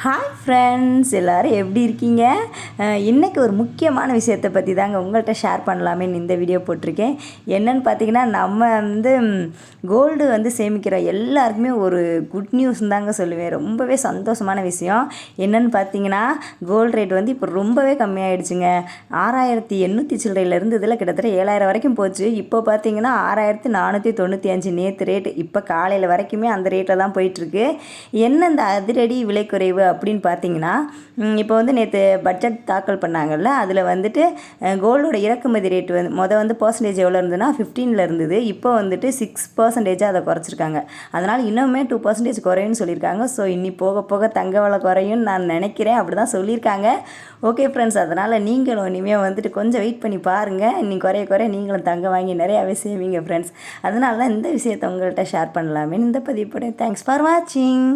Hi friends, எல்லோரும் எப்படி இருக்கீங்க? இன்றைக்கி ஒரு முக்கியமான விஷயத்தை பற்றி தாங்க உங்கள்கிட்ட ஷேர் பண்ணலாமேன்னு இந்த வீடியோ போட்டிருக்கேன். என்னென்னு பார்த்தீங்கன்னா, நம்ம கோல்டு சேமிக்கிற எல்லாருக்குமே ஒரு குட் நியூஸ் தாங்க சொல்லுவேன். ரொம்பவே சந்தோஷமான விஷயம். என்னென்னு பார்த்தீங்கன்னா, கோல்டு ரேட் இப்போ ரொம்பவே கம்மியாயிடுச்சுங்க. 6800 சில்லறையில் இருந்ததில் கிட்டத்தட்ட 7000 வரைக்கும் போச்சு. இப்போ பார்த்தீங்கன்னா 6495 நேற்று ரேட்டு. இப்போ காலையில் வரைக்குமே அந்த ரேட்டில் தான் போயிட்டுருக்கு. என்ன இந்த அதிரடி விலை குறைவு அப்படின்னு பார்த்தீங்கன்னா, இப்போ நேற்று பட்ஜெட் தாக்கல் பண்ணாங்கல்ல, அதில் கோல்டோட இறக்குமதி ரேட் பர்சன்டேஜ் எவ்வளோ இருந்ததுன்னா 15 இருந்தது. இப்போ 6% அதை குறைச்சிருக்காங்க. அதனால் இன்னுமே 2% குறையும்னு சொல்லியிருக்காங்க. ஸோ இன்னி போக போக தங்க விலை குறையும்னு நான் நினைக்கிறேன். அப்படி தான் சொல்லியிருக்காங்க. ஓகே ஃப்ரெண்ட்ஸ், அதனால் நீங்களும் இனிமேல் கொஞ்சம் வெயிட் பண்ணி பாருங்கள். இன்னி குறைய நீங்களும் தங்க வாங்கி நிறையாவே சேவிங்க ஃப்ரெண்ட்ஸ். அதனால தான் இந்த விஷயத்தை உங்கள்கிட்ட ஷேர் பண்ணலாமே இந்த பதிவு போட. தேங்க்ஸ் ஃபார் வாட்சிங்.